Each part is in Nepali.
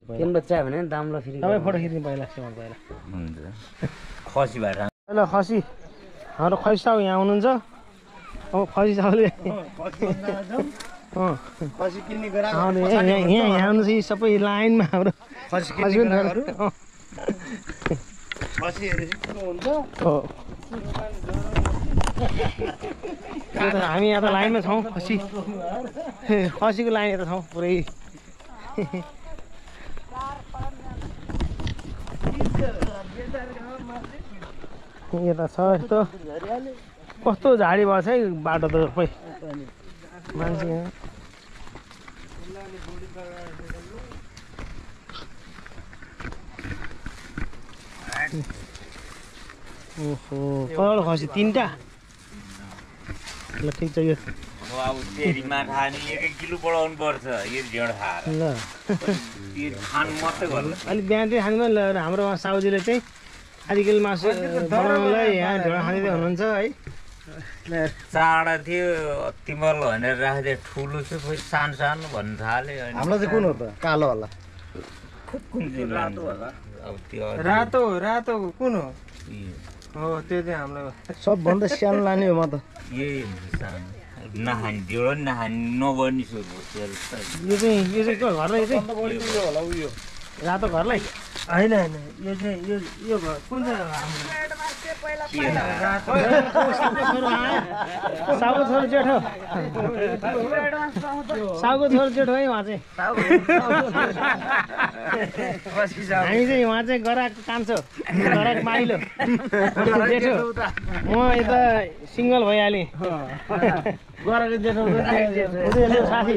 केन बच्चा भने दाम ल फेरि सबै फोटो खिच्नु पहिला हुन्छ खसी भएर ल खसी हाम्रो खसी साहु यहाँ हुनुहुन्छ अब खसी साहुले खसी किन्ने गरा यहाँ आउनुहुन्छ यी सबै लाइनमा हाम्रो खसी खसी खसीहरु किन्नु हुन्छ हामी यहाँ त लाइनमा छौँ खसीको लाइन यता छौँ पुरै यता छ यस्तो कस्तो झाडी भएको छ है बाटो त सबै मान्छे यहाँ ओहो कति खसी 3टा ल ठिक छ यो अब तेरीमा खाने 1 किलो बढाउनु पर्छ यो ढेड खाएर ल यो खानु मात्रै गर्नु अलि बिहान चाहिँ खानु ल हाम्रो साउजीले चाहिँ आजकल मासु बनाउनलाई यहाँ ढेड खाँदै हुनुहुन्छ है चाडा थियो तिमल भनेर राख्दै ठुलो चाहिँ फेरि सानो सानो भन्नु थाल्यो अनि हाम्रो चाहिँ कुन हो त कालो होला कुन चाहिँ रातो होला अब त्यो रातो कुन हो हो त्यो चाहिँ हाम्रो सबभन्दा सानो लाने हो म त यही हुन्छ सानो नखाने ढेडो नखाने नगर्ने सुरु यो चाहिँ को घरलाई चाहिँ रातो घरलाई होइन यो चाहिँ यो घर कुन चाहिँ साउको छोरो जेठो साउको छोरो जेठो है उहाँ चाहिँ हामी चाहिँ उहाँ चाहिँ गराएको कान्छो गराएको माइलो जेठो म यता सिङ्गल भइहालेँ गराएको जेठो साथी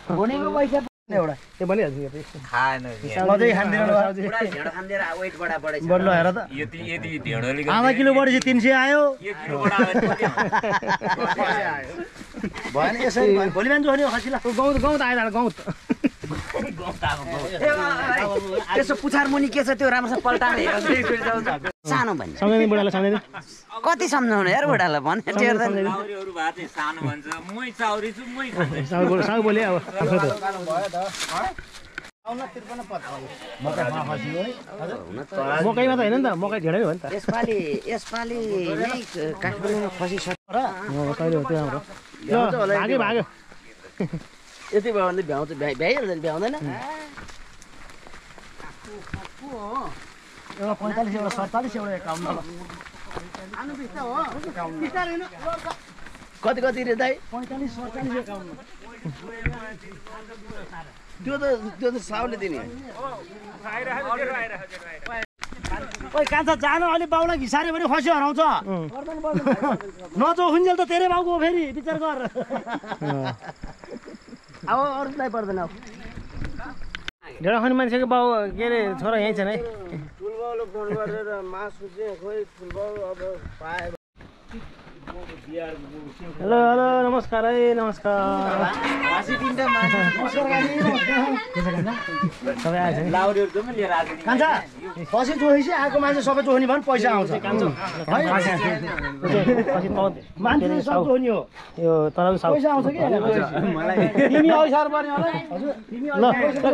भनेको पैसा एउटा त्यो भनिहाल्छु यो खाएन मजै खान्दैन ढेडो खान्देर वेट बढाइ बढ्लो हेर त यति ढेडोले आधा किलो बढेपछि 300 आयो 1 किलो बढाएर भएन यसरी भोलि बिहान जोड्ने खसीला गाउँ त आएर गाउँ त त्यसो पुछार मुनि के छ त्यो राम्रोसँग पल्टाएर सानो भन्ने सम्झाउने बुढालाई सम्झाउने कति सम्झाउनु यार बुढालाई भन्ने चाउरीहरु भए चाहिँ सानो भन्छ मै चाउरी छु मै खान्छु साउ बोले अब मकैमा त होइन नि त मकै ढेडै हो नि त यसपालि नै काठमाडौँमा खसी छ र कहिले हो त्यो हाम्रो भाग्यो भाग्यो यति भयो भने भ्याउँछ भ्याइहाल्छ नि भ्याउँदैन एउटा 45 एउटा 47 एउटा 51 कति रे दाइ 45 47 51 त्यो त साउले दिने ओइ कान्छा जानु अलि बाउलाई घिसार्यो भने खसी हराउँछ नचोखुन्जेल त तेरै बाउको हो फेरि विचार गर अब अरू दाइ पर्दैन अब ढेडा खाने मान्छेको बाउ के अरे छोरा यहीँ छन् है ठुलबाउले फोन गरेर मासु चाहिँ खोइ ठुलबाउ अब पाए हेलो हेलो नमस्कार है नमस्कार सबै आएछ नि लाउरीहरु जम्मै लिएर आएको नि कान्छा पछि जोइसी आएको मान्छे सबै जोख्ने भने पैसा आउँछ मान्छे सब जोख्ने हो यो तरको साउ पैसा आउँछ कि मलाई तिमी अघि सार पर्ने होला हजुर तिमी ल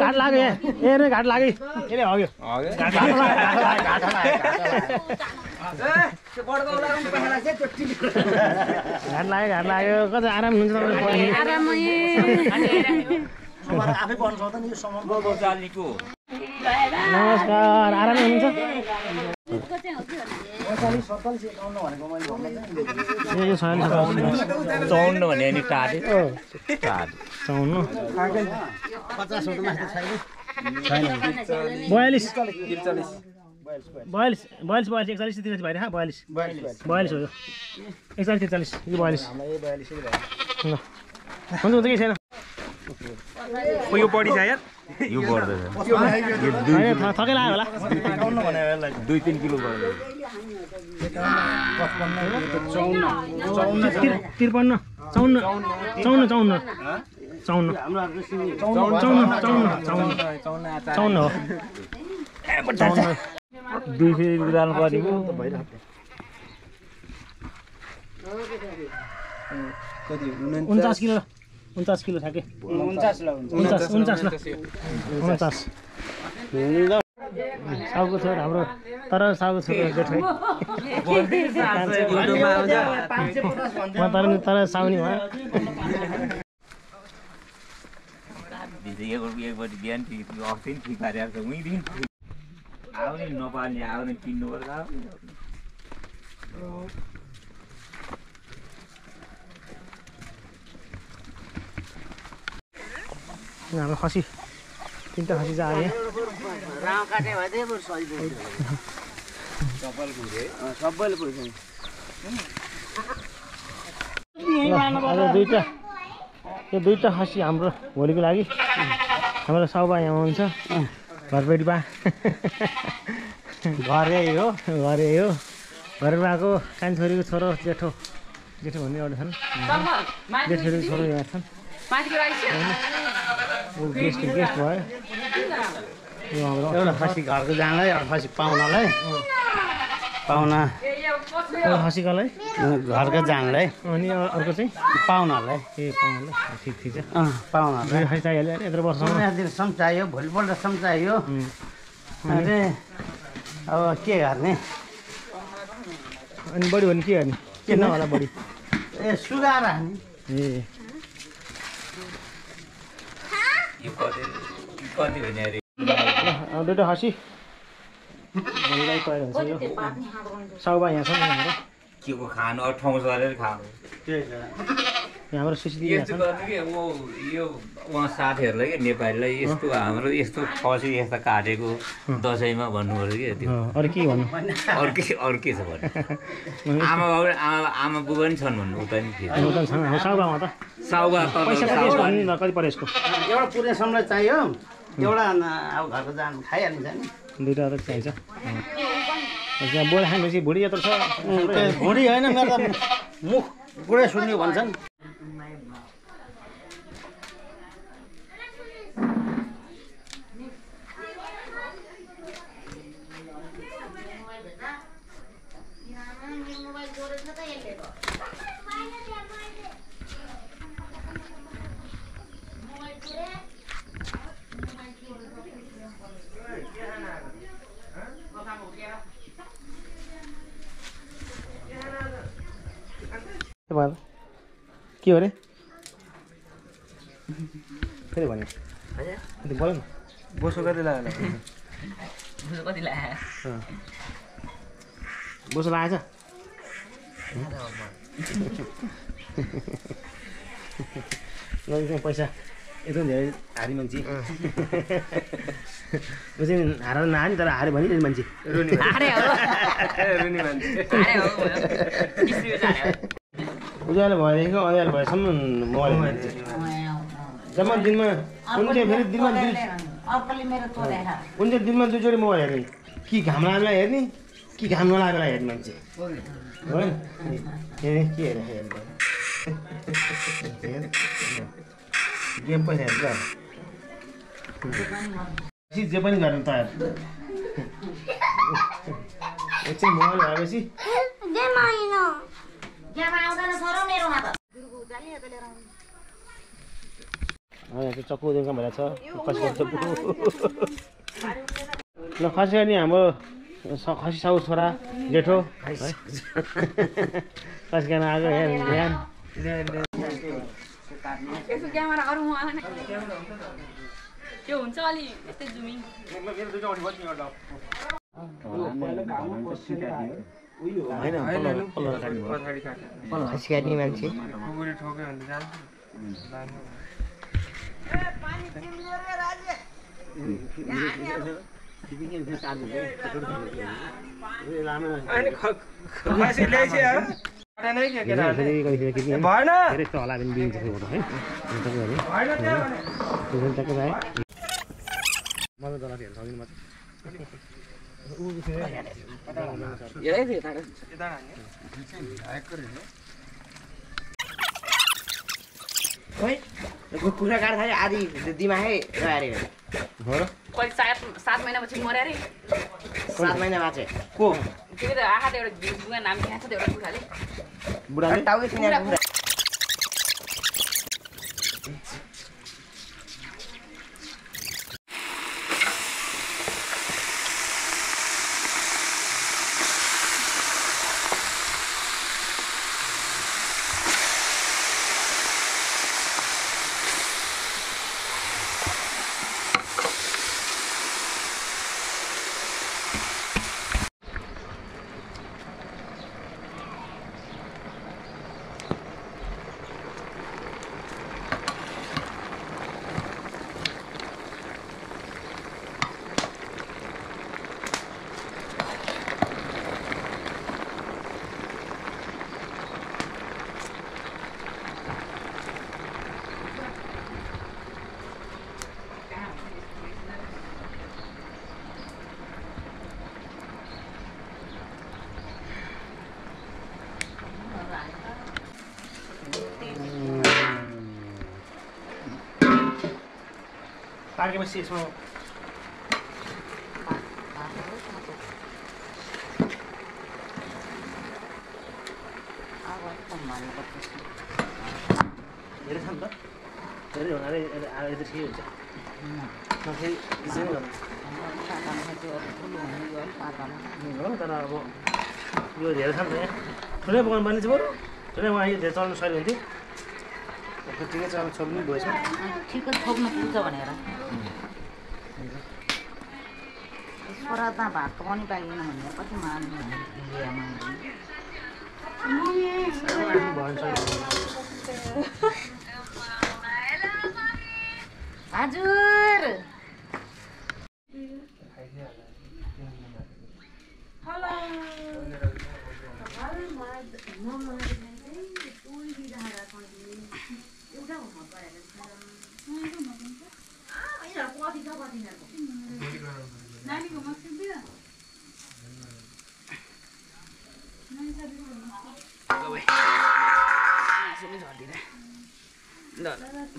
घाट लाग्यो यहाँ ए नै घाट लाग्यो यसले हग्यो घाट लाग्यो कता आराम हुन्छ तपाईँ आफै पर्छ त नि यो समन चालीको नमस्कार आरामै हुनुहुन्छ 47 47 51 भनेको मैले भन्नु यो 54 भने नि टाटे 54 50 वटा माथि छैन 42 42 41 43 भएर 42 हो यो 41 43 यो 42 ल हुन्छ केही छैन यो बढी छ यार यो बढ्दैछ थकै लाग्यो होला 2-3 किलो बढ्यो 54 हो 2 फेरि उडाल्नु परेको कति 49 किलो 49 किलो छ कि 49 ल हुन्छ 49 ल 49 साउको छोरो हाम्रो तर साउको छोरो जेठो तर साउनी भयो एकपट्टि बिहान अस्ति नि ठिक पारेको छ उहीँदेखि आउने नपाल्ने आउने किन्नु पर्छ हाम्रो खसी 3टा खसी चाहिँ आयो राम काटे भए चाहिँ बरु सही थियो सबैले पैसा अब यो दुईटा खसी हाम्रो भोलिको लागि हाम्रो साउबा यहाँ हुन्छ घरपेटीमा घरै हो घरबाको कान्छी छोरीको छोरो जेठो भन्ने एउटा छन् जेठो छोरो यहाँ छन् गेस्ट भयो यो हाम्रो एउटा खसी घरको जानलाई एउटा खसी पाहुनालाई पाहुना खसीकालाई घरको जानलाई अनि अर्को चाहिँ पाहुनालाई ए पाहुनालाई ठिक छ पाहुनालाई खसी चाहिहाल्यो यत्रो वर्षमा दिनसम्म चाहियो भोलिपल्टसम्म चाहियो अरे अब के गर्ने अनि बढी भने के गर्ने के नहोला बढी ए सुगा राख्ने ए कति भने अरे दुईवटा खसी भोलिलाई तयार हुन्छ यो साउबा यहाँ छ नि हाम्रो के को खानु अरू ठाउँ सरेर खानु यहाँ हाम्रो सुसिदी यहाँ यस्तो छन् गर्नु कि यो उहाँ साथीहरूलाई कि नेपालीलाई यस्तो हाम्रो यस्तो खसी यस्तो काटेको दसैँमा भन्नु पऱ्यो कि त्यो अरू के भन्नु अरू के छ भन्नु आमा बाबु आमा बुबा पनि छन् भन्नु उता नि थियो उता छन् हाम्रो साउबामा त साउबा पैसा कति यसको भन्नु न कति पऱ्यो यसको एउटा पुरेसम्मलाई चाहियो एउटा अब घरको जान खाइहालिन्छ नि दुईवटा त चाहिन्छ त्यहाँ बोला खाएपछि भुँडी यत्रो छ भुँडी होइन मेरो त मुख बुढै सुन्यो भन्छन् के हो अरे फेरि भन्यो बोल न बोसो कति लाग्यो बोसो लागेछ पैसा एकदम धेरै हारी मान्छे ऊ चाहिँ हार नहानी तर हार्यो भने मान्छे उज्यालो भएदेखिको अँध्यारो भएसम्म मोबाइल जम्मा दिनमा कुन चाहिँ फेरि दिनमा कुन चाहिँ दिनमा दुईचोटि मोबाइल हेर्ने कि घाम लागेर हेर्ने कि घाम नलागेर हेर्ने मान्छे हो नि के हेरेर गेम पैसा हेर्छ जे पनि गर्नु तयार एकछिन मोबाइल भएपछि चक्कु दोकान भइरहेको छ ल खसी नि हाम्रो खसी साउ छोरा जेठो खसी खान आएको बिहान त्यो हुन्छ अलि यस्तै जुमिङ खसी काट्ने मान्छे कुखुरा काट्दा आधी दिमागै गयो अरे कहिले 7 महिनापछि मर्यो अरे 7 महिना बाँचे को के त आँखा त एउटा बुवा नाम दिएको छ एउटा कुखुराले बुढाले टाउकै थिएन पाकेपछि यसमा धेरै छ नि त धेरै हुनाले आएर ठिकै हुन्छ फेरि त्यसै गर्नु हो तर अब यो धेरै छ नि त यहाँ ठुलै पकाउनु पर्ने चाहिँ बरु ठुलै उहाँ धेरै चल्नु सहिलो हुन्थ्यो ठिकै चल्नु छोप्नु भएछ ठिकै छोप्नु पुग्छ भनेर छोरामा भात पकाउनै पाइएन भनेर कति मान्नु हजुर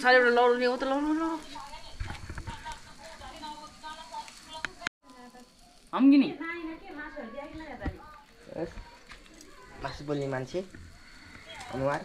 साले एउटा लौरो ल्याऊ त लौरो हम्किनी मासु बोल्ने मान्छे अनुहार